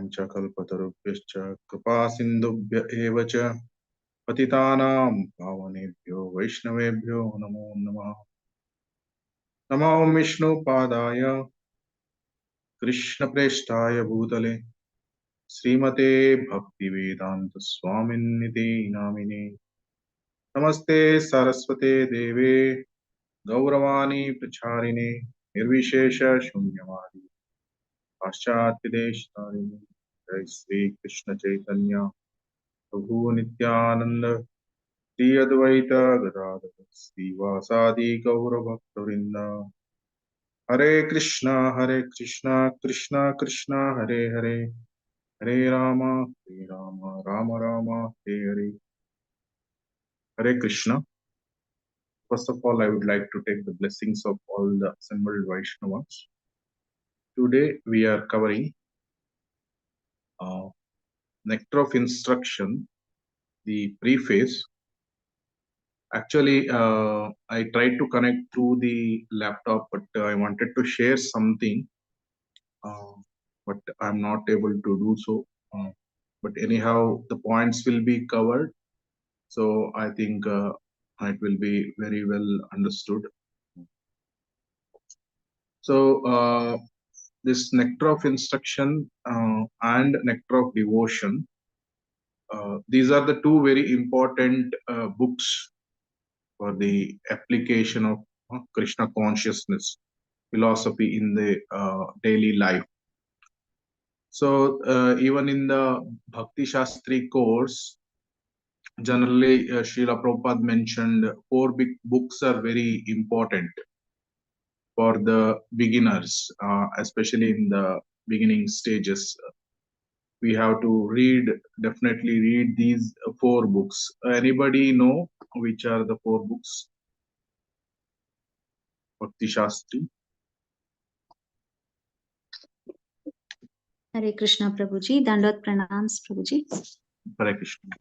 वाञ्छकल्पतरुभ्यश्च कृपासिन्धुभ्य एव च पतितानां पावनेभ्यो वैष्णवेभ्यो नमो नमः। नमो विष्णुपादाय कृष्णप्रेष्ठाय भूतले श्रीमते भक्तिवेदांत स्वामिन्निति नामिने। नमस्ते सरस्वते देवे गौरवाणी प्रचारिणे निर्विशेष शून्यवादी पाश्चात्य देशतारिणे। जय श्री कृष्ण चैतन्य प्रभु नित्यानंद श्री अद्वैत गदाधर श्रीवासादि गौर भक्तवृंद। हरे कृष्णा कृष्णा कृष्णा हरे हरे, हरे Ram Ram Ram Hare Hare. Hare Krishna. First of all, I would like to take the blessings of all the assembled Vaishnavas. Today we are covering Nectar of Instruction, the preface. Actually, I tried to connect through the laptop, but I wanted to share something, but I'm not able to do so. But anyhow, the points will be covered, so I think it will be very well understood. So this Nectar of Instruction and Nectar of Devotion, these are the two very important books for the application of Krishna consciousness philosophy in the daily life. So even in the Bhakti Shastri course, generally Srila Prabhupada mentioned 4 big books are very important for the beginners, especially in the beginning stages. We have to definitely read these 4 books. Anybody know which are the 4 books? Bhakti Shastri. Hare Krishna Prabhuji, Dandot Pranams Prabhuji. Hare Krishna.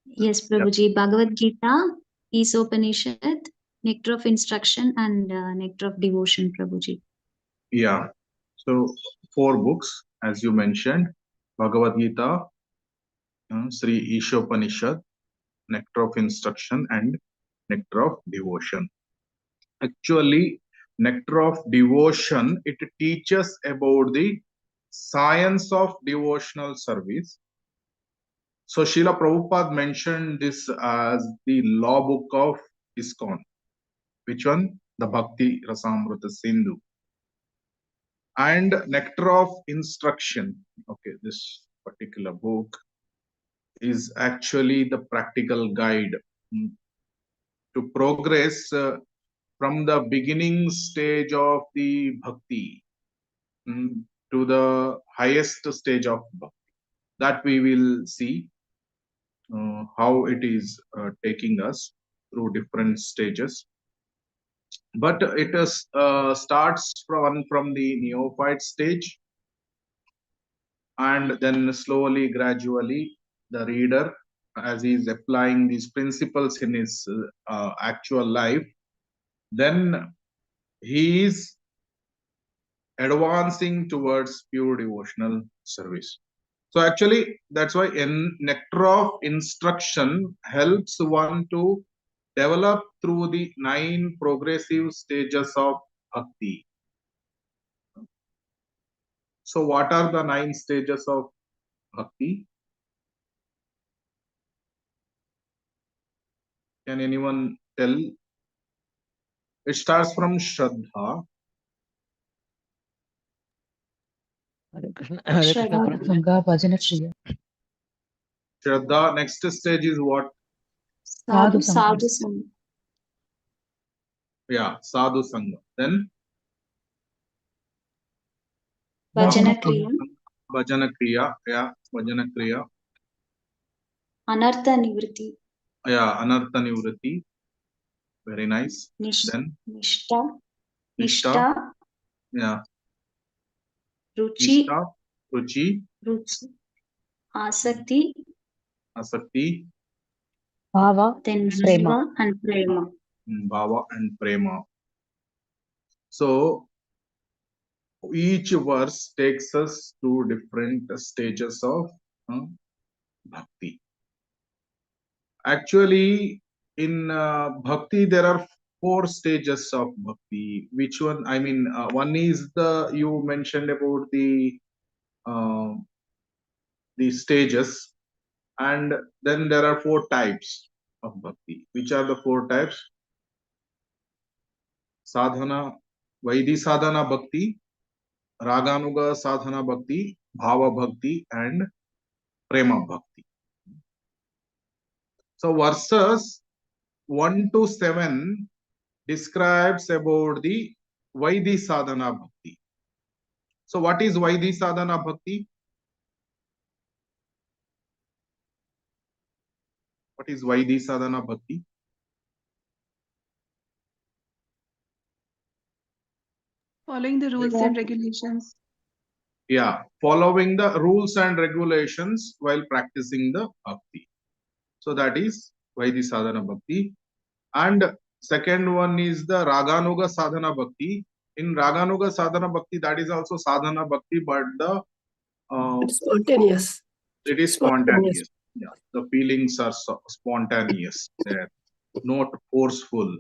Yes, Prabhuji, yep. Bhagavad Gita, Isopanishad, Nectar of Instruction and Nectar of Devotion, Prabhuji. Yeah, so 4 books as you mentioned: Bhagavad Gita, Sri Ishopanishad, Nectar of Instruction and Nectar of Devotion. Actually, Nectar of Devotion, it teaches about the science of devotional service. So Srila Prabhupada mentioned this as the law book of ISKCON. Which one? The Bhakti Rasamrita Sindhu. And Nectar of Instruction. Okay, this particular book is actually the practical guide to progress from the beginning stage of the bhakti to the highest stage of bhakti. That we will see how it is taking us through different stages. But it is starts from the neophyte stage, and then slowly, gradually, the reader, as he is applying these principles in his actual life, then he is advancing towards pure devotional service. So actually, that's why Nectar of Instruction helps one to develop through the 9 progressive stages of bhakti. So what are the 9 stages of bhakti? Can anyone tell? It starts from Shraddha. Shraddha. Next stage is what? Sadhu Sangha. Yeah, Sadhu Sangha. Then Bhajana Kriya. Bhajana Kriya. Yeah, Bhajana Kriya. Anartha Nivritti. Yeah, Anartha Nivritti. Very nice. Then Nishta. Yeah. Ruchi. Ruchi. Asakti. Bhava. Then Prema and Prema. Bhava and Prema. So each verse takes us to different stages of bhakti. Actually, in bhakti, there are 4 stages of bhakti. Which one? I mean, one is the you mentioned about uh, the stages, and then there are 4 types of bhakti. Which are the 4 types? Sadhana, Vaidhi sadhana bhakti, Raganuga sadhana bhakti, Bhava bhakti, and Prema bhakti. So verses 1 to 7 describes about the Vaidhi sadhana bhakti. So what is Vaidhi sadhana bhakti? What is Vaidhi sadhana bhakti? Following the rules and regulations. Yeah, following the rules and regulations while practicing the bhakti. So that is Vaidhi sadhana bhakti. And second one is the Raganuga sadhana bhakti. In Raganuga sadhana bhakti, that is also sadhana bhakti, but the It's spontaneous. it is spontaneous. Yeah, the feelings are spontaneous. They're not forceful.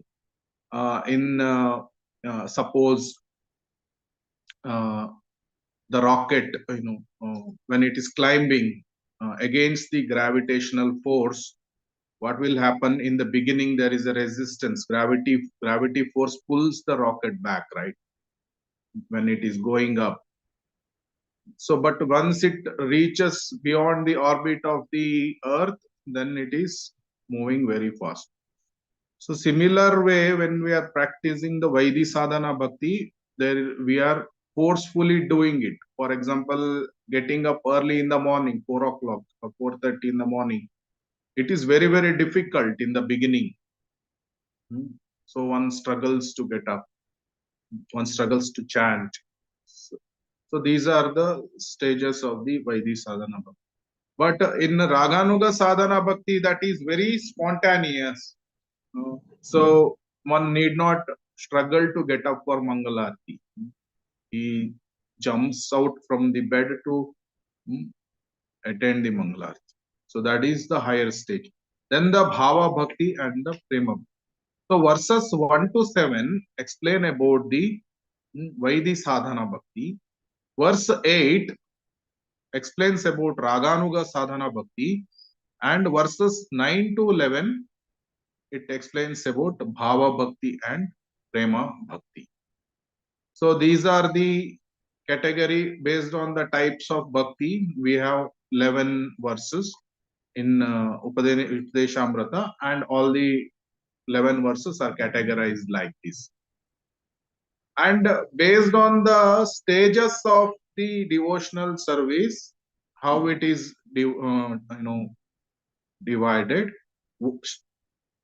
Suppose the rocket, when it is climbing against the gravitational force, what will happen in the beginning? There is a resistance. Gravity force pulls the rocket back, right? When it is going up. So, but once it reaches beyond the orbit of the Earth, then it is moving very fast. So, similar way, when we are practicing the Vaidhi sadhana bhakti, there we are forcefully doing it. For example, getting up early in the morning, 4 o'clock or 4:30 in the morning. It is very, very difficult in the beginning. So one struggles to get up, one struggles to chant. So these are the stages of the Vaidhi sadhana bhakti. But in Raganuga sadhana bhakti, that is very spontaneous. So one need not struggle to get up for Mangalarti. He jumps out from the bed to attend the Mangalarti. So that is the higher stage. Then the Bhava Bhakti and the Prema. So verses 1 to 7 explain about the Vaidhi sadhana bhakti. Verse 8 explains about Raganuga sadhana bhakti. And verses 9 to 11, it explains about Bhava bhakti and Prema bhakti. So these are the category based on the types of bhakti. We have 11 verses in Upadeshamrita, and all the 11 verses are categorized like this. And based on the stages of the devotional service, how it is divided,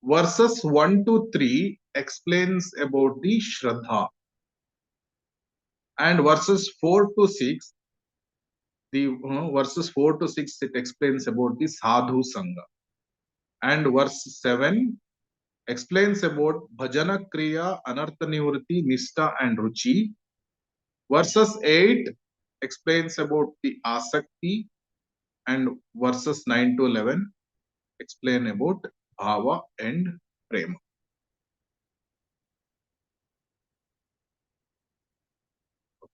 verses 1 to 3 explains about the Shraddha, and verses 4 to 6, it explains about the Sadhu Sangha, and verse 7 explains about Bhajana Kriya, Anartha Nivritti, Nishta and Ruchi. Verses 8 explains about the Asakti, and verses 9 to 11 explain about Bhava and Prema.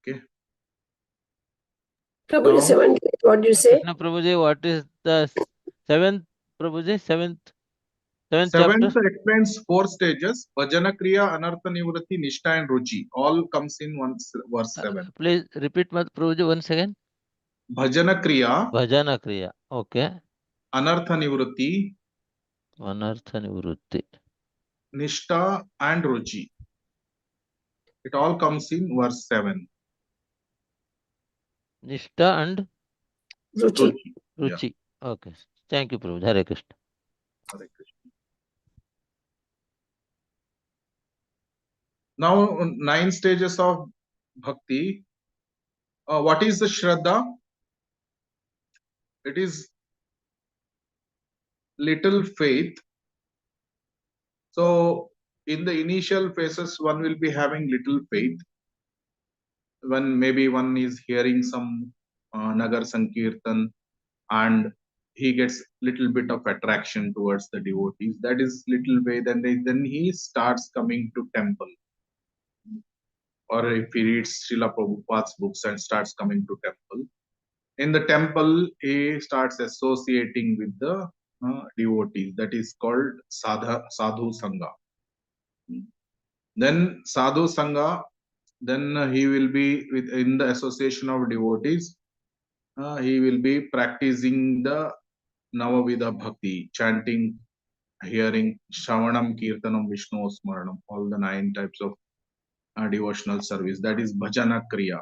Okay. Prabhuji, Now, 7 to 8, what do you say? Krishna Prabhuji, what is the seventh, Prabhuji, seventh chapter? Seventh explains 4 stages: Bhajana Kriya, Anartha Nivritti, Nishta and Ruchi. All comes in verse 7. Please repeat, Prabhuji, once again. Bhajana Kriya, Bhajana Kriya. Okay. Anartha Nivritti, Anartha Nivrutti. Nishta and Ruchi. It all comes in verse 7. Nishta and Ruchi. Ruchi. Yeah. Okay. Thank you, Prabhuji. Hare Krishna. Hare Krishna. Now, 9 stages of bhakti. What is the Shraddha? It is little faith. So, in the initial phases, one will be having little faith. when maybe one is hearing some Nagar Sankirtan and he gets little bit of attraction towards the devotees, that is little way, then he starts coming to temple. Or if he reads Srila Prabhupada's books and starts coming to temple, in the temple he starts associating with the devotees. That is called sadhu sangha. Then sadhu sangha, then he will be in the association of devotees. He will be practicing the Navavidha Bhakti, chanting, hearing Shravanam, Kirtanam, Vishnu Smaranam, all the 9 types of devotional service. That is Bhajana Kriya.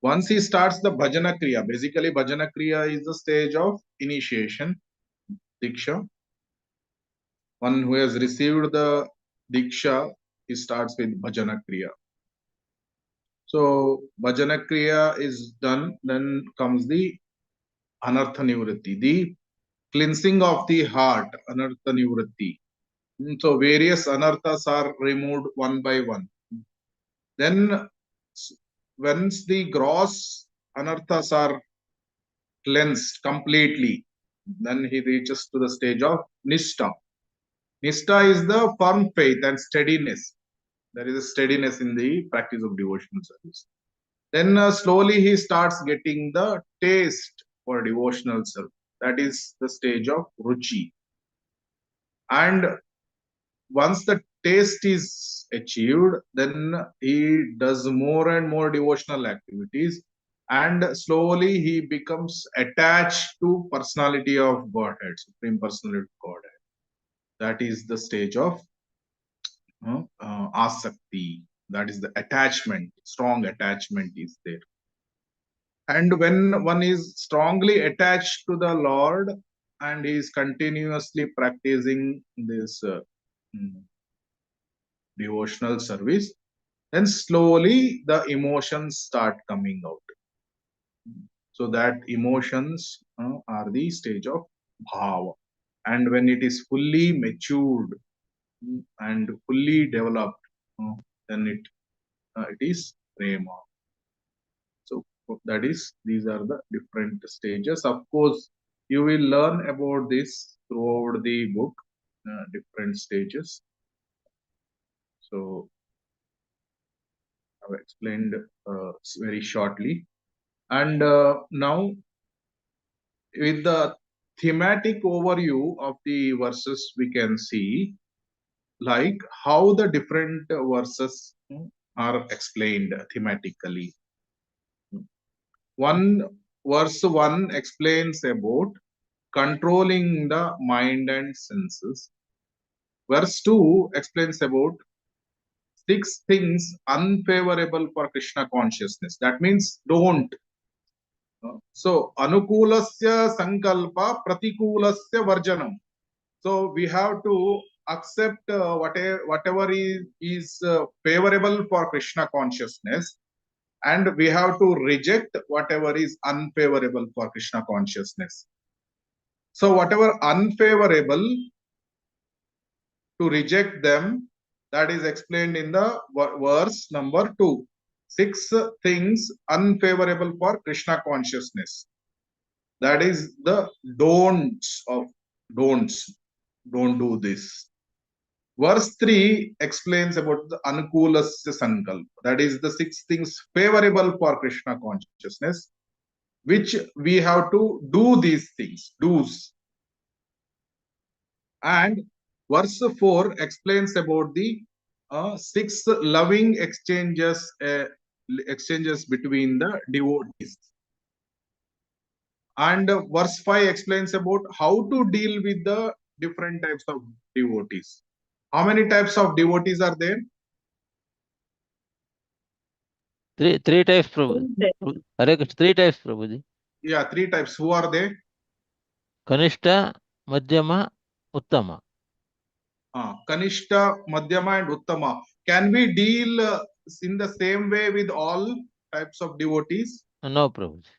Once he starts the Bhajana Kriya, basically Bhajana Kriya is the stage of initiation, Diksha. One who has received the Diksha, he starts with Bhajana Kriya. So Bhajana Kriya is done, then comes the Anartha Nivritti, the cleansing of the heart, Anartha Nivritti. So various anarthas are removed one by one. Then once the gross anarthas are cleansed completely, then he reaches to the stage of Nishtha. Nishtha is the firm faith and steadiness. There is a steadiness in the practice of devotional service. Then slowly he starts getting the taste for devotional service. That is the stage of Ruchi. And once the taste is achieved, then he does more and more devotional activities, and slowly he becomes attached to personality of Godhead, Supreme Personality of Godhead. That is the stage of asakti. That is the attachment, strong attachment is there. And when one is strongly attached to the Lord and is continuously practicing this devotional service, then slowly the emotions start coming out. So that emotions are the stage of bhava. And when it is fully matured and fully developed, then it is prema. So that is, these are the different stages. Of course, you will learn about this throughout the book, different stages. So I've explained very shortly. And now, with the thematic overview of the verses, we can see like how the different verses are explained thematically. Verse 1 explains about controlling the mind and senses. Verse 2 explains about 6 things unfavorable for Krishna consciousness. That means don't. So, anukulasya sankalpa pratikulasya varjanam. So, we have to accept whatever is favorable for Krishna consciousness, and we have to reject whatever is unfavorable for Krishna consciousness. So, whatever unfavorable, to reject them, that is explained in the verse number 2. 6 things unfavorable for Krishna consciousness. That is the don'ts of don'ts. Don't do this. Verse 3 explains about the anukulasya sankalpa. That is the 6 things favorable for Krishna consciousness, which we have to do these things, do's. And verse 4 explains about the 6 loving exchanges between the devotees. And verse 5 explains about how to deal with the different types of devotees. How many types of devotees are there? Three types, Prabhu. Hare Krishna, 3 types, Prabhuji. Yeah, 3 types. Who are they? Kanishta, Madhyama, Uttama. Kanishta, Madhyama, and Uttama. Can we deal in the same way with all types of devotees? No, Prabhuji.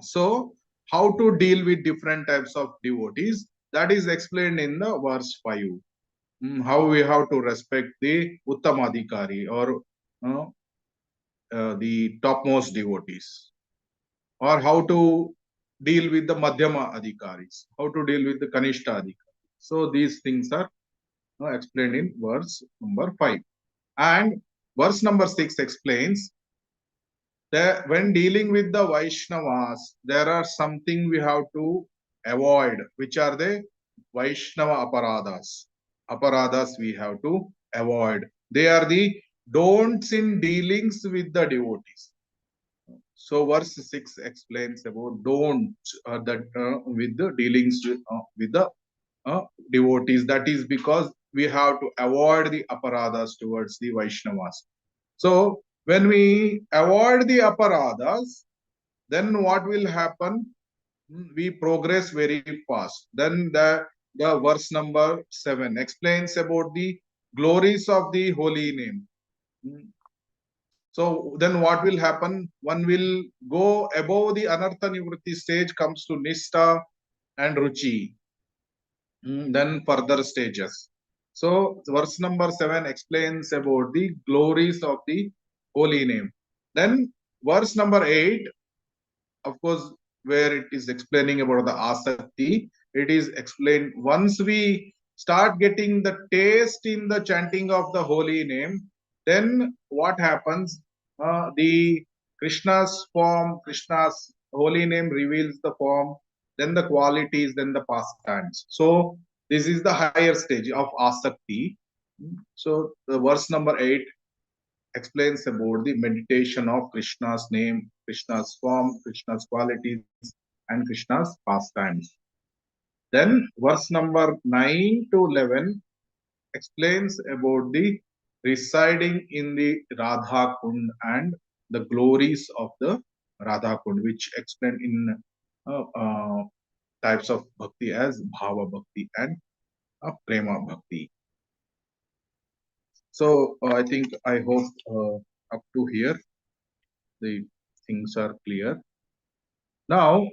So, how to deal with different types of devotees, that is explained in the verse 5. How we have to respect the Uttamadhikari or the topmost devotees, or how to deal with the Madhyama Adhikaris, how to deal with the Kanishta Adhikaris. So these things are explained in verse number 5. And verse number 6 explains that when dealing with the Vaishnavas, there are something we have to avoid. Which are the Vaishnava Aparadas? Aparadas we have to avoid. They are the don'ts in dealings with the devotees. So verse 6 explains about don't with the dealings with the devotees. That is because we have to avoid the aparadas towards the Vaishnavas. So when we avoid the aparadas, then what will happen? We progress very fast. Then the verse number 7 explains about the glories of the holy name. So then what will happen? One will go above the Anartha Nivritti stage, comes to Nishta and Ruchi. Then further stages. So verse number 7 explains about the glories of the holy name. Then verse number 8, of course, where it is explaining about the asakti, it is explained once we start getting the taste in the chanting of the holy name, then what happens? The Krishna's form, Krishna's holy name reveals the form, then the qualities, then the pastimes. So this is the higher stage of asakti. So the verse number 8 explains about the meditation of Krishna's name, Krishna's form, Krishna's qualities, and Krishna's pastimes. Then verse number 9 to 11 explains about the residing in the Radha Kund and the glories of the Radha Kund, which explained in types of bhakti as Bhava Bhakti and Prema Bhakti. So I hope up to here the things are clear. Now,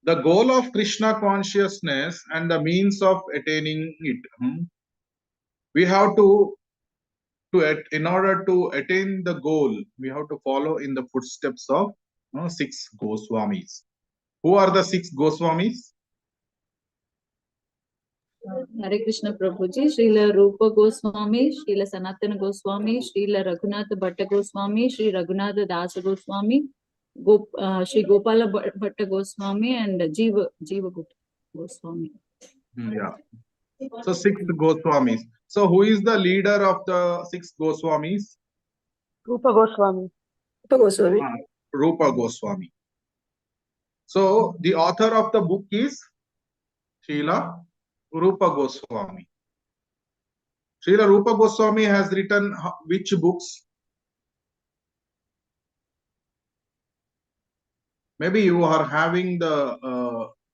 the goal of Krishna consciousness and the means of attaining it. We have to in order to attain the goal, we have to follow in the footsteps of 6 Goswamis. Who are the 6 Goswamis? Hare Krishna Prabhuji, Srila Rupa Goswami, Srila Sanatana Goswami, Srila Raghunatha Bhatta Goswami, Sri Raghunatha Dasa Goswami, Sri Gopala Bhatta Goswami, and Jiva Goswami. Yeah. So 6 Goswamis. So who is the leader of the 6 Goswamis? Rupa Goswami. Goswami. Rupa Goswami. So the author of the book is Srila Rupa Goswami. Srila Rupa Goswami has written which books? Maybe you are having the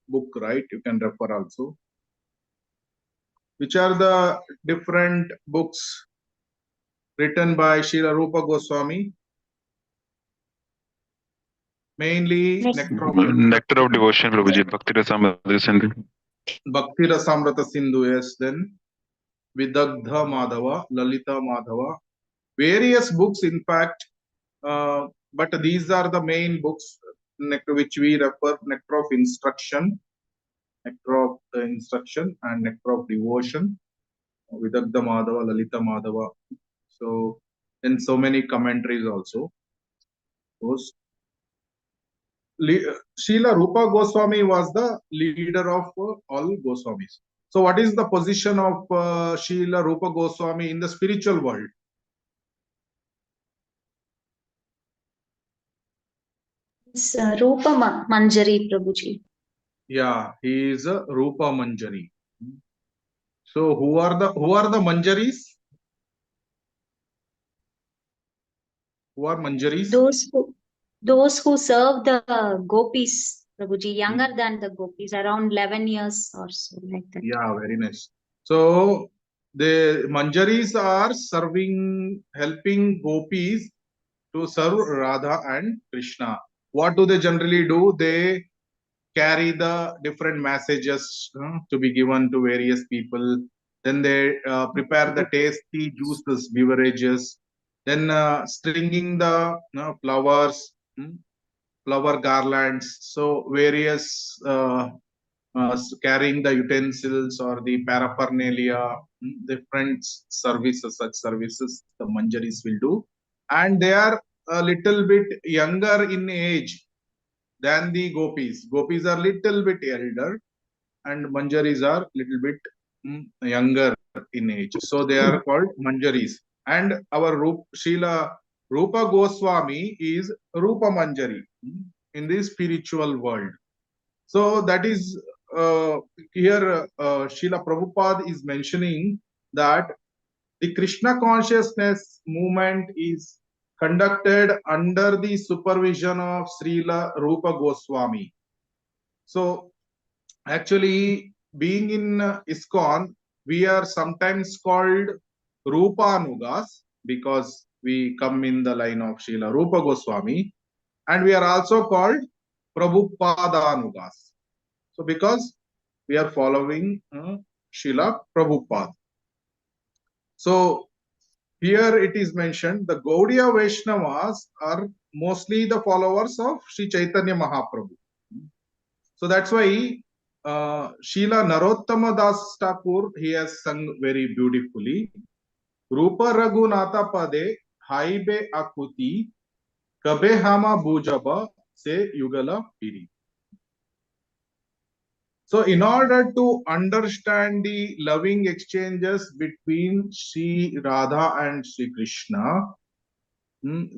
book, right? You can refer also. Which are the different books written by Srila Rupa Goswami? Mainly Nectar of Devotion, Prabhuji, Bhakti Rasamrita Sindhu. Bhakti Rasamrita Sindhu, yes, then Vidagdha Madhava, Lalita Madhava, various books in fact, but these are the main books which we refer: Nectar of Instruction, Nectar of Instruction and Nectar of Devotion, Vidagdha Madhava, Lalita Madhava. So, and so many commentaries also. Those Srila Rupa Goswami was the leader of all Goswamis. So what is the position of Srila Rupa Goswami in the spiritual world? It's Rupa Manjari, Prabhuji. Yeah, he is a Rupa Manjari. So who are the Manjaris? Who are Manjaris? Those who serve the gopis, Prabhuji, younger than the gopis, around 11 years or so, like that. Yeah, very nice. So the Manjaris are helping gopis to serve Radha and Krishna. What do they generally do? They carry the different messages to be given to various people. Then they prepare the tasty juices, beverages, then stringing the flowers, flower garlands. So various carrying the utensils or the paraphernalia, different services, such services the manjaris will do, and they are a little bit younger in age than the gopis. Gopis are little bit elder, and manjaris are little bit younger in age. So they are called manjaris. And our Srila Rupa Goswami is Rupa Manjari in the spiritual world. So that is here Srila Prabhupada is mentioning that the Krishna consciousness movement is conducted under the supervision of Srila Rupa Goswami. So actually, being in ISKCON, we are sometimes called Rupanugas because we come in the line of Srila Rupa Goswami, and we are also called Prabhupadanugas. So because we are following Srila Prabhupada. So here it is mentioned the Gaudiya Vaishnavas are mostly the followers of Sri Chaitanya Mahaprabhu. So that's why Srila Narottama Das Thakur, he has sung very beautifully. Rupa Raghunatha Pade Haibe Akuti Kabe Hama Bujaba Se Yugala Piri. So in order to understand the loving exchanges between Sri Radha and Sri Krishna,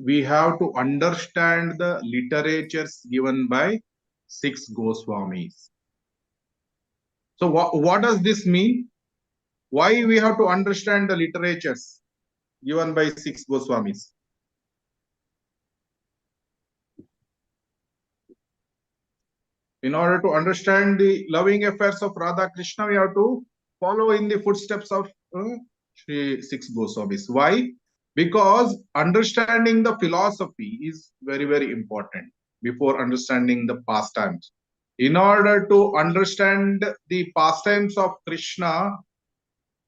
we have to understand the literatures given by 6 Goswamis. So what does this mean? Why we have to understand the literatures given by 6 Goswamis? In order to understand the loving affairs of Radha Krishna, we have to follow in the footsteps of Sri 6 Goswamis. Why? Because understanding the philosophy is very, very important before understanding the pastimes. In order to understand the pastimes of Krishna,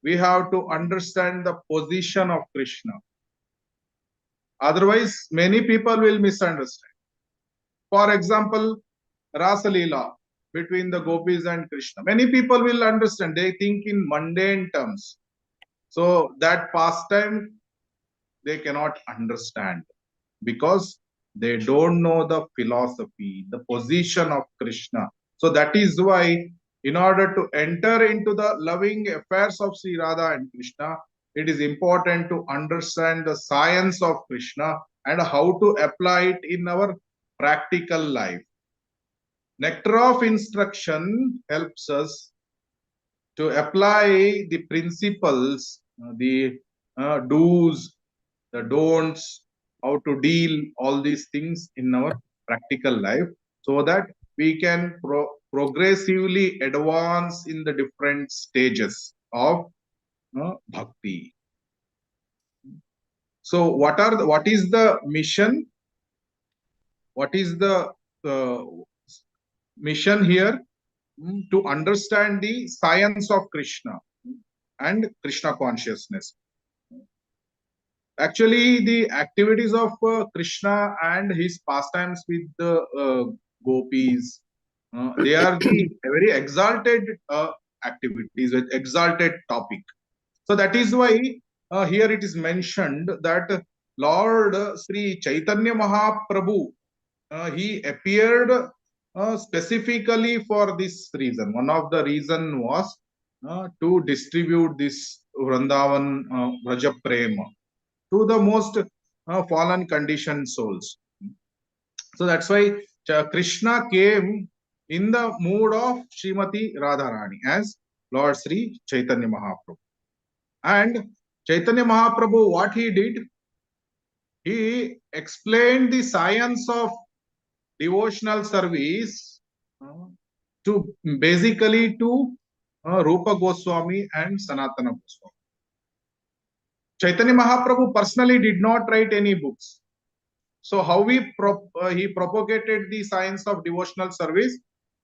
we have to understand the position of Krishna. Otherwise, many people will misunderstand. For example, Rasa Leela between the gopis and Krishna. Many people will understand. They think in mundane terms. So that pastime they cannot understand because they don't know the philosophy, the position of Krishna. So that is why in order to enter into the loving affairs of Sri Radha and Krishna, it is important to understand the science of Krishna and how to apply it in our practical life. Nectar of instruction helps us to apply the principles, the do's, the don'ts, how to deal all these things in our practical life so that we can progressively advance in the different stages of bhakti. So what is the mission? What is the mission here? To understand the science of Krishna and Krishna consciousness. Actually, the activities of Krishna and his pastimes with the gopis, they are the very exalted activities with exalted topic. So that is why here it is mentioned that Lord Sri Chaitanya Mahaprabhu, he appeared specifically for this reason. One of the reason was to distribute this Vrindavan Vraja Prema to the most fallen conditioned souls. So that's why Krishna came in the mood of Srimati Radharani as Lord Sri Chaitanya Mahaprabhu. And Chaitanya Mahaprabhu, what he did, he explained the science of devotional service to basically to Rupa Goswami and Sanatana Goswami. Chaitanya Mahaprabhu personally did not write any books. So how he propagated the science of devotional service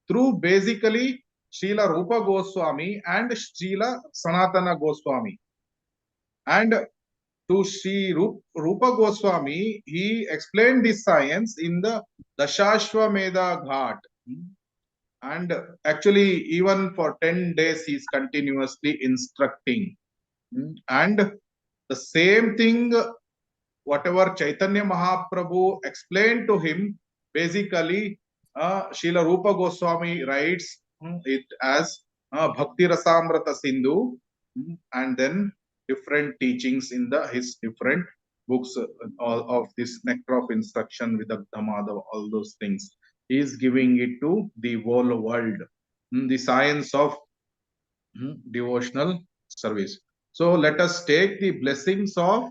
through basically Srila Rupa Goswami and Srila Sanatana Goswami. And to Sri Rupa Goswami, he explained this science in the Dashashwamedha Ghat. And actually, even for 10 days, he is continuously instructing. And the same thing, whatever Chaitanya Mahaprabhu explained to him, basically, Srila Rupa Goswami writes it as Bhakti Rasamrata Sindhu, and then different teachings in his different books, all of this nectar of instruction with Madhava, all those things. He is giving it to the whole world, the science of devotional service. So let us take the blessings of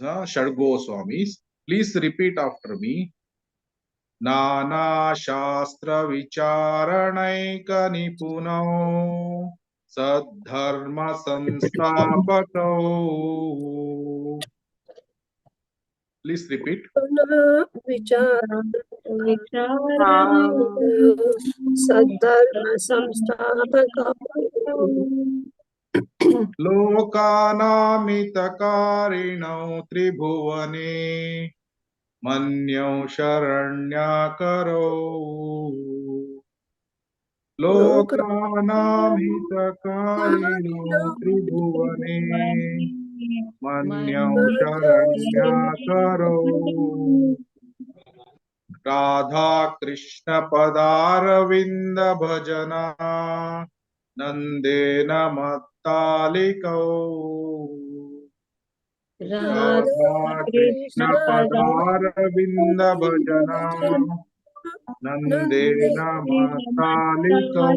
Shadgo Swamis. Please repeat after me. Nana Shastra Vicharanaika Nipuno Sadharma Sanstapako. Please repeat. Sadharma Samstapaka Lokanamitakarino Tribhuvane Manyau Sharanyakaro. Lokanamitakarino Tribhuvane Manyau Sharanyakaro. Radha Krishna Padaravinda Bhajana Nandena Mattaliko. Radha Krishna Padaravinda Bhajana Nandena Mattaliko.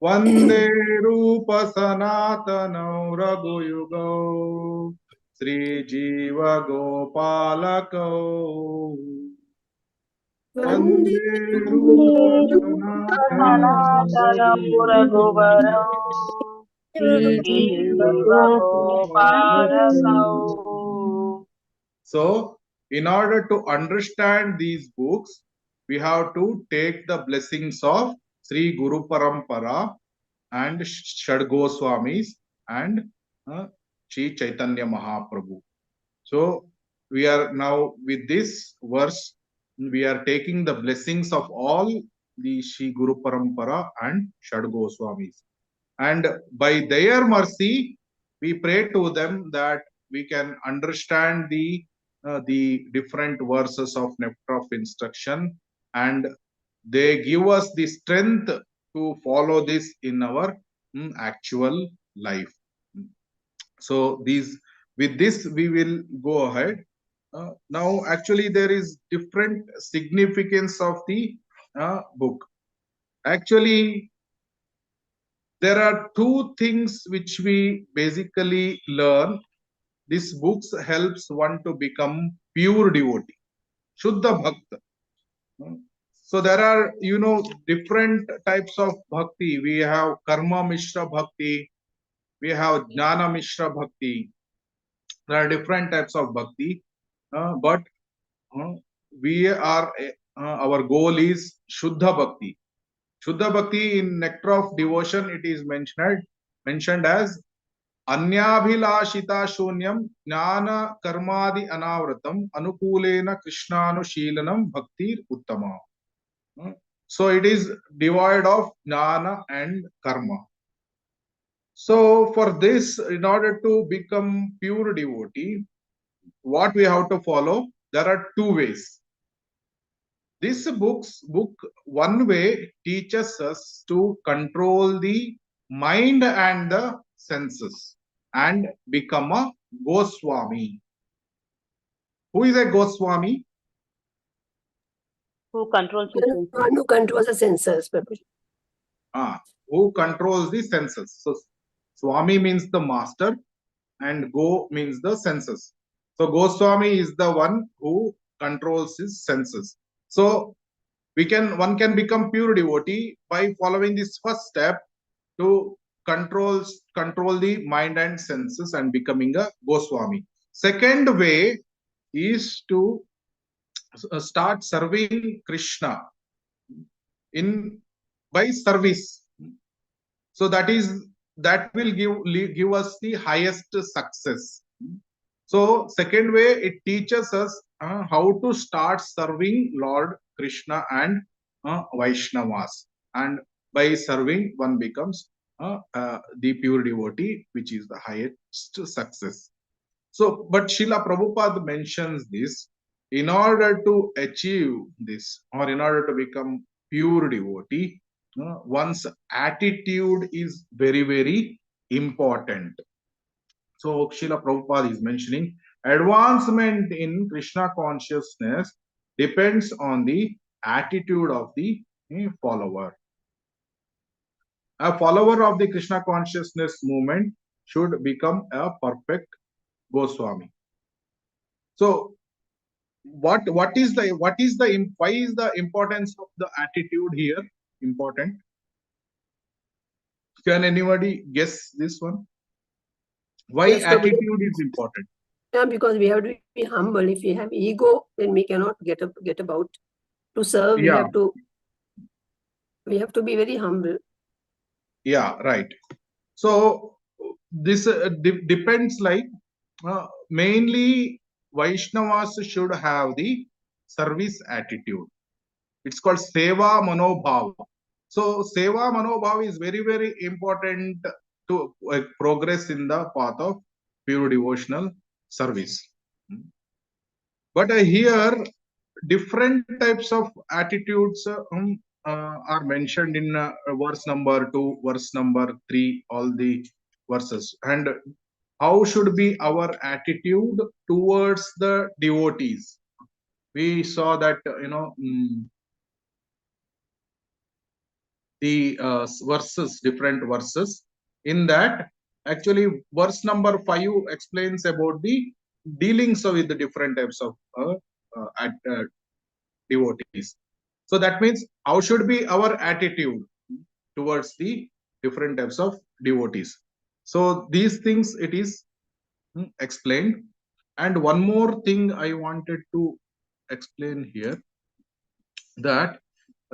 Vande Rupa Sanatana Raghuyugo Sri Jiva Gopalako. Vande Rupa Sanatana Raghuyugo Sri Jiva Gopalako. So, in order to understand these books, we have to take the blessings of Sri Guru Parampara and Shadgo Swamis and Sri Chaitanya Mahaprabhu. So, we are now with this verse, we are taking the blessings of all the Sri Guru Parampara and Shadgo Swamis. And by their mercy, we pray to them that we can understand the different verses of nectar of instruction, and they give us the strength to follow this in our actual life. So with this we will go ahead. Now actually there is different significance of the book. Actually, there are two things which we basically learn. This book helps one to become pure devotee, Shuddha Bhakta. So there are, different types of bhakti. We have Karma Mishra Bhakti. We have Jnana Mishra Bhakti. There are different types of bhakti. But we are, our goal is Shuddha Bhakti. Shuddha Bhakti in Nectar of Devotion, it is mentioned as Anyabhilashita Shunyam Jnana Karmadi Anavratam Anukulena Krishnanushilanam Bhaktir Uttama. So it is devoid of Jnana and Karma. So for this, in order to become pure devotee, what we have to follow? There are two ways. This book one way teaches us to control the mind and the senses and become a Goswami. Who is a Goswami? Who controls the senses? One who controls the senses, Prabhuji. Who controls the senses. So Swami means the master and Go means the senses. So Goswami is the one who controls his senses. So one can become pure devotee by following this first step to control the mind and senses and becoming a Goswami. Second way is to start serving Krishna by service. So that is that will give us the highest success. So second way, it teaches us how to start serving Lord Krishna and Vaishnavas, and by serving one becomes the pure devotee, which is the highest success. So, but Srila Prabhupada mentions this, in order to achieve this, or in order to become pure devotee, one's attitude is very, very important. So Srila Prabhupada is mentioning advancement in Krishna consciousness depends on the attitude of the follower. A follower of the Krishna consciousness movement should become a perfect Goswami. So why is the importance of the attitude here important? Can anybody guess this one? Why Yes, Prabhuji. attitude is important? Yeah, because we have to be humble. If we have ego, then we cannot get about. To serve, Yeah. we have to be very humble. Yeah, right. So this depends, like mainly Vaishnavas should have the service attitude. It's called Seva Manobhava. So Seva Manobhava is very, very important to progress in the path of pure devotional service. But here different types of attitudes are mentioned in verse number 2, verse number 3, all the verses. And how should be our attitude towards the devotees? We saw that, the verses, different verses. In that, actually, verse number 5 explains about the dealings with the different types of devotees. So that means how should be our attitude towards the different types of devotees. So these things it is explained. And one more thing I wanted to explain here, that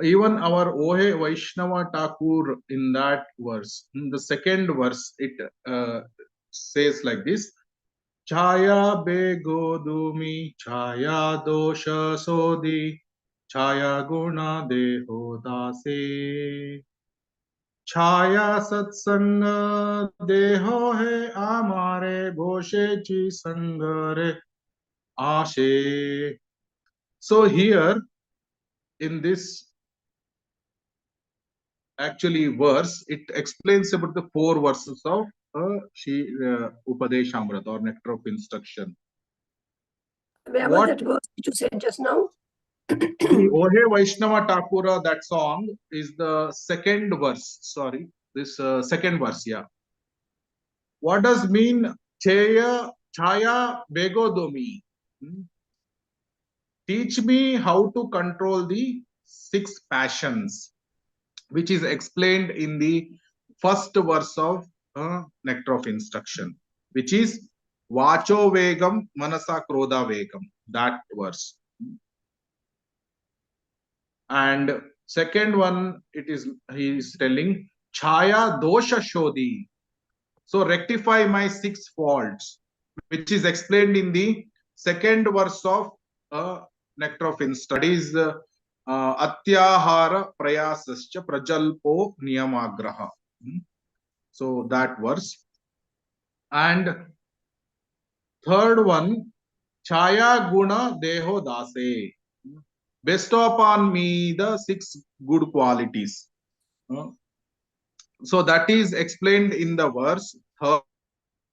even our Ohe Vaishnava Thakur in that verse, in the second verse, it says like this: Chaya bego dumi, chaya dosha sodi, chaya guna deho dase, chaya satsanga deho he amare boshe chi sangare ashe. So here in this actually verse, it explains about the 4 verses of Upadeshamrita, or nectar of instruction. Where was that verse which you said just now? The Ohe Vaishnava Thakura, that song is the second verse. Sorry, this second verse, yeah. What does mean Chaya Begodomi? Teach me how to control the 6 passions, which is explained in the first verse of nectar of instruction, which is Vacho Vegam Manasa Krodha Vegam, that verse. And second one, he is telling Chaya Dosha Shodhi. So rectify my 6 faults, which is explained in the second verse of nectar of instruction. That is Atyahara Prayasascha Prajalpo Niyamagraha. So that verse. And third one, Chaya Guna Deho Dase. Bestow upon me the 6 good qualities. So that is explained in the verse, third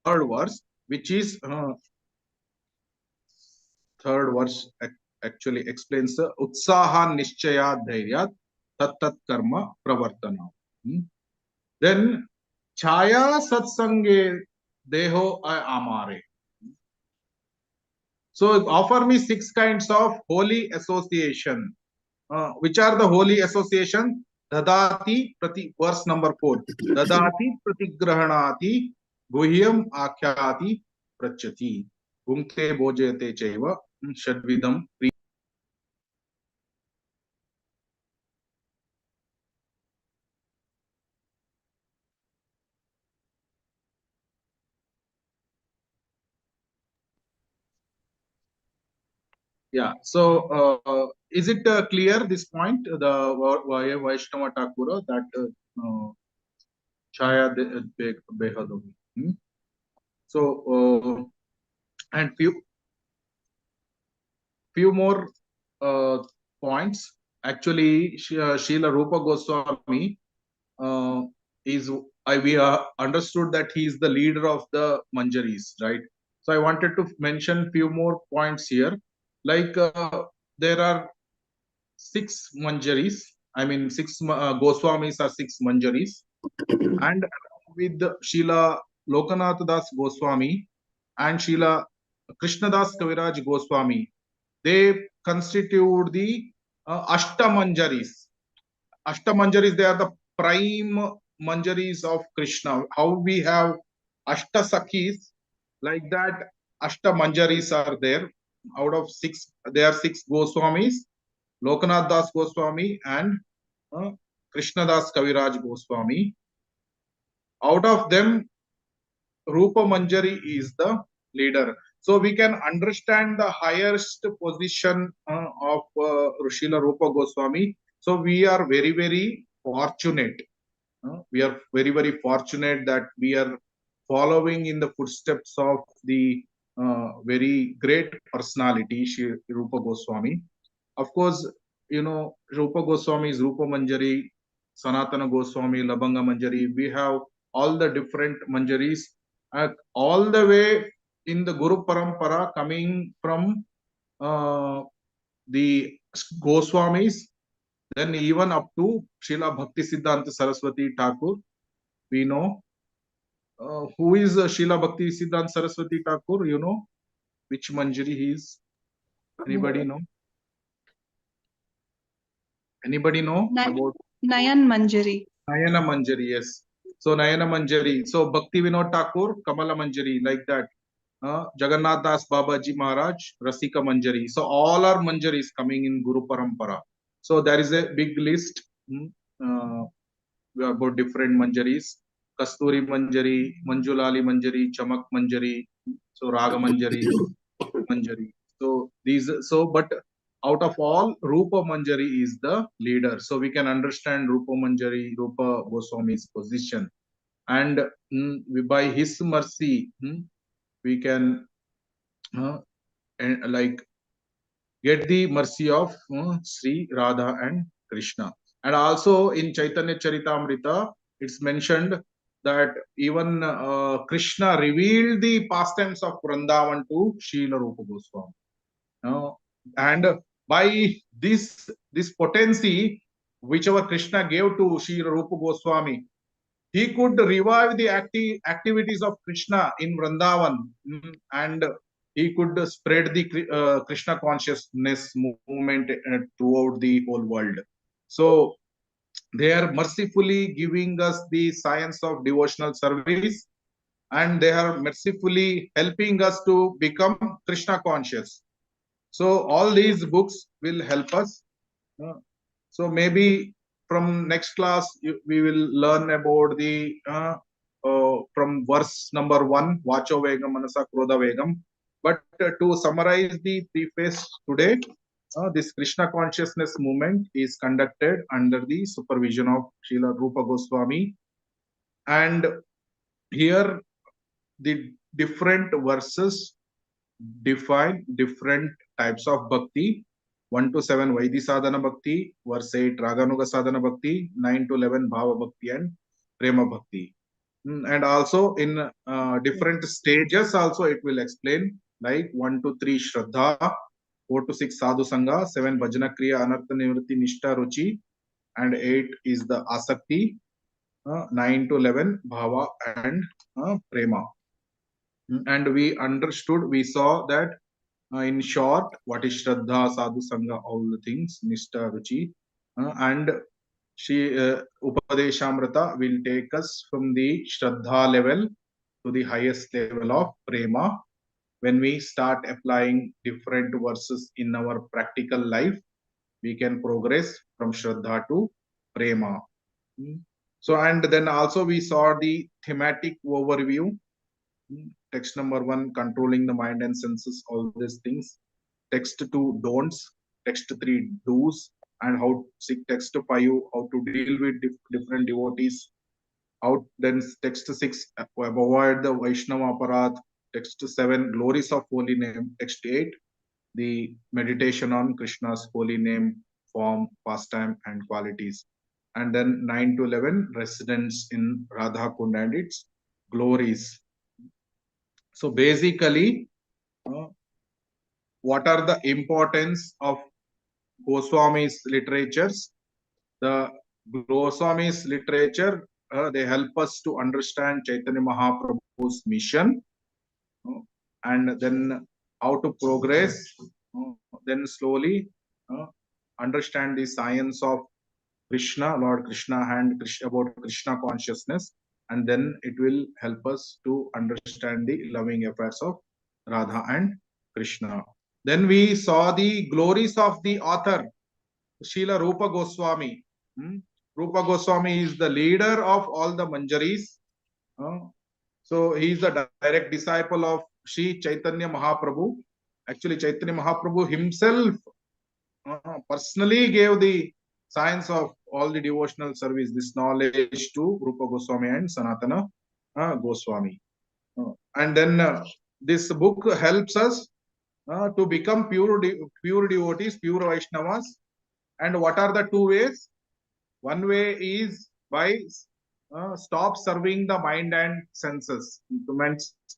verse, which is third verse actually explains Utsaha Nishchaya Dhairyat Tat Karma Pravartana. Then Chaya Satsange Deho Amare. So offer me 6 kinds of holy association. Which are the holy association? Dadati Prati, verse number 4. Dadati Pratigrahanati Guhyam Akhyati Prachati. Bhungte Bojete Chaiva Shadvidam. Yeah. So, is it clear this point? The Vaishnava Thakura that Chaya Behadami. So, and few more points. Actually, Srila Rupa Goswami is we understood that he is the leader of the Manjaris, right? So I wanted to mention few more points here. Like there are 6 Manjaris. I mean, 6 Goswamis are 6 Manjaris, and with Srila Lokanath Das Goswami and Srila Krishnadas Kaviraj Goswami, they constitute the Ashtamanjaris. Ashtamanjaris, they are the prime manjaris of Krishna. How we have Ashtasakis, like that, Ashtamanjaris are there. Out of 6, there are 6 Goswamis, Lokanath Das Goswami and Krishnadas Kaviraj Goswami. Out of them, Rupa Manjari is the leader. So we can understand the highest position of Srila Rupa Goswami. So we are very, very fortunate. We are very, very fortunate that we are following in the footsteps of the very great personality, Shri Rupa Goswami. Of course, you know, Rupa Goswami is Rupa Manjari, Sanatana Goswami, Labanga Manjari. We have all the different Manjaris, all the way in the Guru Parampara coming from the Goswamis, then even up to Srila Bhakti Siddhanta Saraswati Thakur. We know who is Srila Bhakti Siddhanta Saraswati Thakur. You know which Manjari he is? Anybody know? Anybody know about Nayan Manjari. Nayana Manjari? Yes. So Nayana Manjari. So Bhakti Vinod Thakur, Kamala Manjari, like that. Jagannath Das Babaji Maharaj, Rasika Manjari. So all are Manjaris coming in Guru Parampara. So there is a big list about different Manjaris. Kasturi Manjari, Manjulali Manjari, Chamak Manjari, so Raga Manjari, Manjari. So these, so but out of all, Rupa Manjari is the leader. So we can understand Rupa Manjari, Rupa Goswami's position, and by his mercy, we can like get the mercy of Sri Radha and Krishna. And also in Chaitanya Charitamrita, it's mentioned that even Krishna revealed the pastimes of Vrindavan to Srila Rupa Goswami. And by this potency, whichever Krishna gave to Srila Rupa Goswami, he could revive the activities of Krishna in Vrindavan, and he could spread the Krishna consciousness movement throughout the whole world. So they are mercifully giving us the science of devotional service, and they are mercifully helping us to become Krishna conscious. So all these books will help us. So maybe from next class we will learn about the from verse number 1, Vacho Vegam Manasa Krodha Vegam. But to summarize the preface today, this Krishna consciousness movement is conducted under the supervision of Srila Rupa Goswami, and here the different verses define different types of bhakti. 1 to 7 Vaidhi Sadhana Bhakti, verse 8 Raganuga Sadhana Bhakti, 9 to 11 Bhava Bhakti and Prema Bhakti. And also in different stages also it will explain, like 1 to 3 Shraddha, 4 to 6 Sadhu Sangha, 7 Bhajana Kriya Anartha Nivritti Nishta Ruchi, and 8 is the Asakti, 9 to 11 Bhava and Prema. And we understood, we saw that in short, what is Shraddha, Sadhu Sangha, all the things, Nishta, Ruchi, and Upadeshamrita will take us from the Shraddha level to the highest level of Prema. When we start applying different verses in our practical life, we can progress from Shraddha to Prema. So, and then also we saw the thematic overview. Text number 1, controlling the mind and senses, all these things. text 2 don'ts, text 3 do's, and text 5 how to deal with different devotees. Then text 6 avoid the Vaishnava aparadh, text 7 glories of holy name, text 8 the meditation on Krishna's holy name, form, pastime, and qualities. And then 9 to 11 residence in Radha Kund and its glories. So basically, what are the importance of Goswami's literatures? The Goswami's literature, they help us to understand Chaitanya Mahaprabhu's mission, and then how to progress, then slowly understand the science of Krishna, Lord Krishna, and about Krishna consciousness, and then it will help us to understand the loving affairs of Radha and Krishna. Then we saw the glories of the author, Srila Rupa Goswami. Rupa Goswami is the leader of all the Manjaris. So he is the direct disciple of Sri Chaitanya Mahaprabhu. Actually, Chaitanya Mahaprabhu himself personally gave the science of all the devotional service, this knowledge to Rupa Goswami and Sanatana Goswami. And then this book helps us to become pure devotees, pure Vaishnavas. And what are the two ways? One way is by stop serving the mind and senses,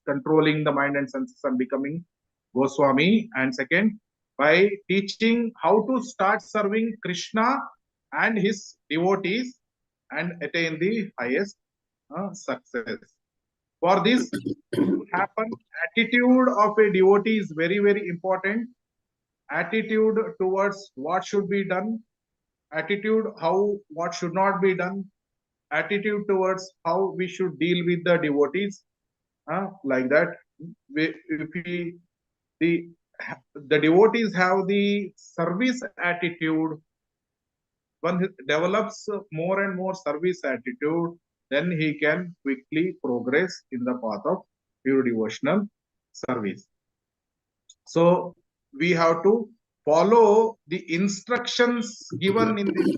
controlling the mind and senses and becoming Goswami. And second, by teaching how to start serving Krishna and his devotees and attain the highest success. For this to happen, attitude of a devotee is very, very important. Attitude towards what should be done, attitude what should not be done, attitude towards how we should deal with the devotees, like that. The devotees have the service attitude. One develops more and more service attitude, then he can quickly progress in the path of pure devotional service. So we have to follow the instructions given in this.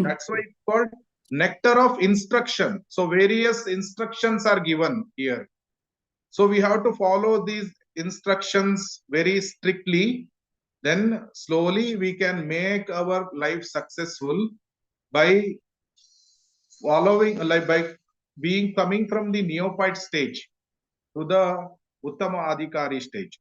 That's why it's called nectar of instruction. So various instructions are given here. So we have to follow these instructions very strictly. Then slowly we can make our life successful by following, like by coming from the neophyte stage to the Uttama Adhikari stage,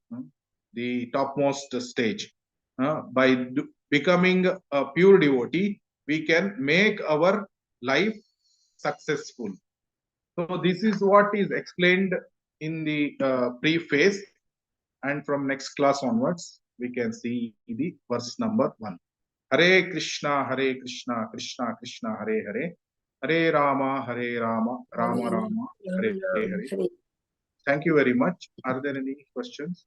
the topmost stage. By becoming a pure devotee, we can make our life successful. So this is what is explained in the preface, and from next class onwards we can see the verse number 1. Hare Krishna, Krishna Krishna, Hare Hare, Hare Rama, Rama Rama, Hare Hare. Thank you very much. Are there any questions?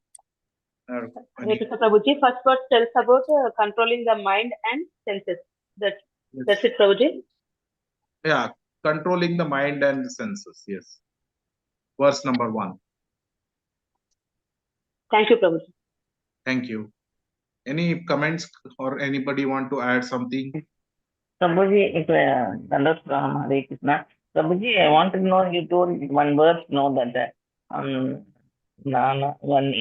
Hare Krishna Prabhuji, first word tells about controlling the mind and senses. That's it, Prabhuji? Yeah, controlling the mind and senses. Yes. Verse number 1. Thank you, Prabhuji. Thank you. Any comments or anybody want to add something? Prabhuji, Hare Krishna. Prabhuji, I want to know, you told one verse, that one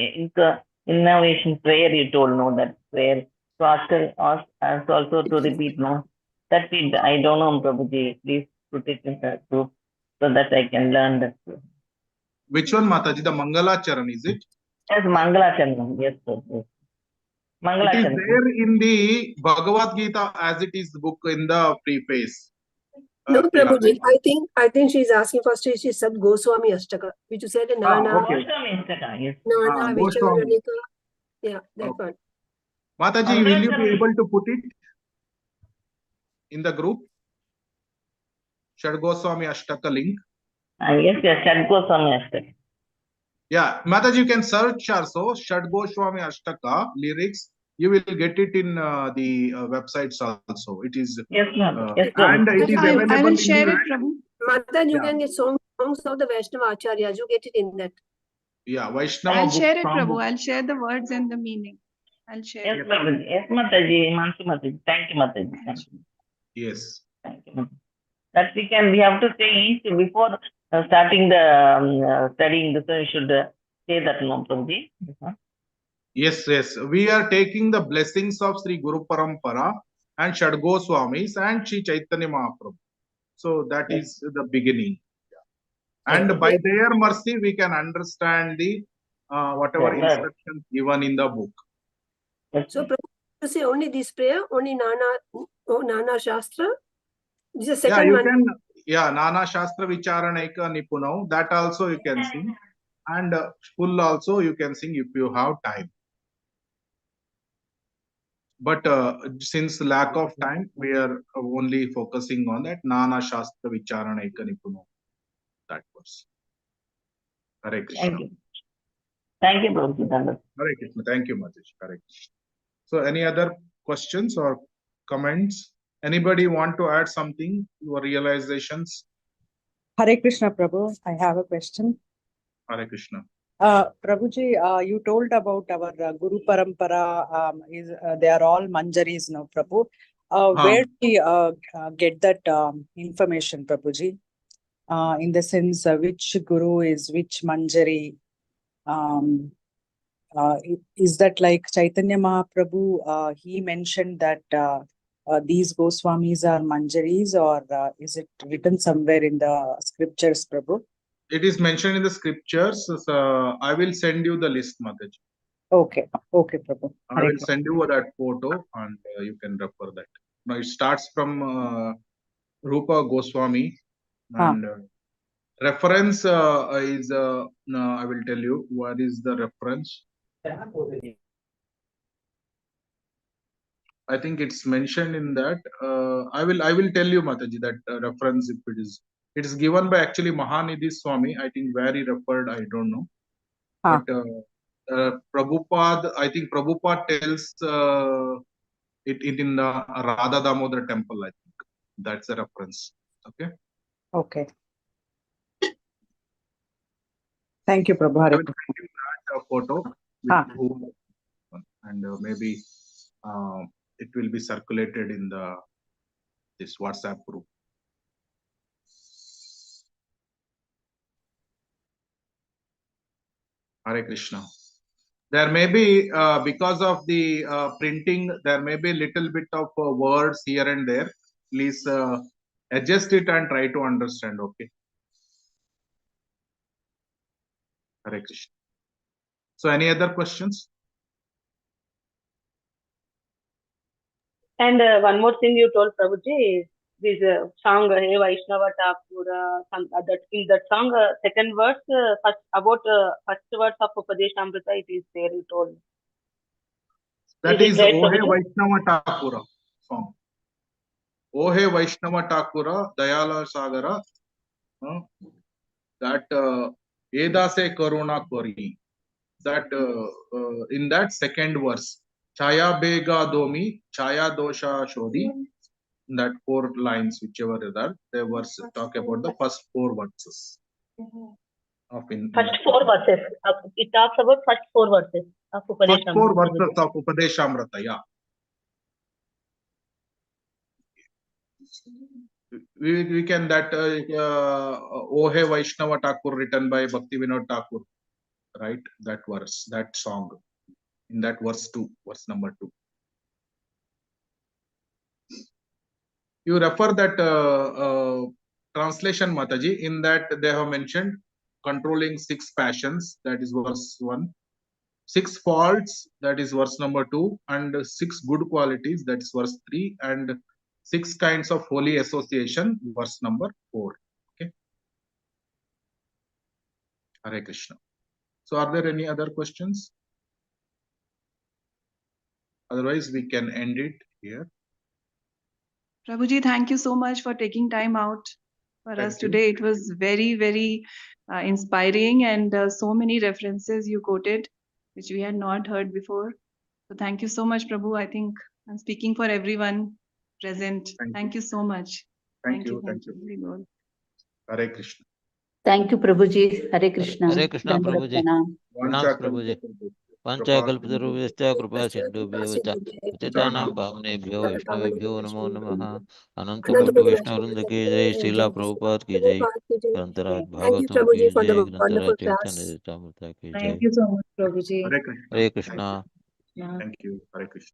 innovation prayer, you told, that prayer. So ask also to repeat, that I don't know, Prabhuji. Please put it in the group so that I can learn that. Which one, Mataji? The Mangalacharan, is it? Yes, Mangalacharan. Yes, sir. Yes. It is there in the Bhagavad Gita as it is the book in the preface. No, Prabhuji, I think she's asking for Sri Sat Goswami Ashtaka, which you said in Nana. Okay. Goswami Ashtaka, yes. Nana, Goswami. Yeah, that one. Mataji, will you be able to put it in the group? Shad Goswami Ashtaka link. Yes, Shad Goswami Ashtaka. Yeah, Mataji, you can search also Shad Goswami Ashtaka lyrics. You will get it in the websites also. It is yes, yes, and it is available. I will share it, Prabhu. Mata, you can get songs of the Vaishnava Acharyas. You get it in that. Yeah, Vaishnava. I'll share it, Prabhu. I'll share the words and the meaning. I'll share. Yes, Prabhuji. Yes, Mataji. Mansi Mataji. Thank you, Mataji. Thank you. Yes. Thank you. That we have to say each before starting the studying this, we should say that, no, Prabhuji. Yes, yes. We are taking the blessings of Sri Guru Parampara and Shad Goswamis and Sri Chaitanya Mahaprabhu. So that is the beginning. And by their mercy, we can understand the whatever instructions given in the book. So, Prabhu, you say only this prayer, only Nana Shastra? This is the second one. Can, Nana Shastra Vicharanaika Nipunau, that also you can sing. And full also you can sing if you have time. But since lack of time, we are only focusing on that Nana Shastra Vicharanaika Nipunau. That was. Hare Krishna. Thank you. Thank you, Prabhuji. Hare Krishna. Thank you, Mataji. Hare Krishna. So any other questions or comments? Anybody want to add something, your realizations? Hare Krishna, Prabhu. I have a question. Hare Krishna. Prabhuji, you told about our Guru Parampara. They are all manjaris now, Prabhu. Where do we get that information, Prabhuji? In the sense, which Guru is which manjari? Is that like Chaitanya Mahaprabhu? He mentioned that these Goswamis are manjaris, or is it written somewhere in the scriptures, Prabhu? It is mentioned in the scriptures. So I will send you the list, Mataji. Okay, okay, Prabhu. I will send you that photo and you can refer that. Now it starts from Rupa Goswami and reference is, I will tell you what is the reference. I think it's mentioned in that. I will tell you, Mataji, that reference if it is given by actually Mahanidhi Swami. I think where he referred, I don't know. But Prabhupada, I think Prabhupada tells it in the Radha Damodar temple. I think that's a reference. Okay. Okay. Thank you, Prabhu. I will send you that photo with whom, and maybe it will be circulated in this WhatsApp group. Hare Krishna. There may be, because of the printing, there may be a little bit of words here and there. Please adjust it and try to understand, okay? Hare Krishna. So any other questions? And one more thing you told, Prabhuji, is this song, Hey Vaishnava Thakura, that in that song, second verse, first verse of Upadeshamrita, it is there, you told. That is O Hey Vaishnava Thakura song. O Hey Vaishnava Thakura, Dayala Sagara, that Eda Se Karuna Kori. That in that second verse, Chaya Bega Domi, Chaya Dosha Shodhi, that 4 lines, whichever are the verse talk about the first 4 verses. First 4 verses. It talks about first 4 verses of Upadeshamrita. First 4 verses of Upadeshamrita, yeah. We can that O Hey Vaishnava Thakur, written by Bhakti Vinod Thakur, right? That verse, that song, in that verse 2, verse number 2. You refer that translation, Mataji, in that they have mentioned controlling 6 passions, that is verse 1, 6 faults, that is verse number 2, and 6 good qualities, that is verse 3, and 6 kinds of holy association, verse number 4. Okay. Hare Krishna. So are there any other questions? Otherwise, we can end it here. Prabhuji, thank you so much for taking time out for us today. It was very, very inspiring, and so many references you quoted, which we had not heard before. So thank you so much, Prabhu. I think I'm speaking for everyone present. Thank you so much. Thank you. Very good. Hare Krishna. Thank you, Prabhuji. Hare Krishna. Hare Krishna, Prabhuji. Pranam, Prabhuji. वाञ्छाकल्पतरुभ्यश्च कृपा सिन्धुभ्यो च पतितानां पावनेभ्यो वैष्णवेभ्यो नमो नमः। अनंत कोटि वैष्णव वृंद की जय, श्रीला प्रभुपाद की जय, ग्रंथराज Thank you, भागवतम की Prabhuji, for जय, the ग्रंथराज wonderful Chaitanya class. Charitamrita की जय। Thank you so much, Prabhuji. Hare Krishna. Hare Krishna. Yeah. Thank you. Hare Krishna.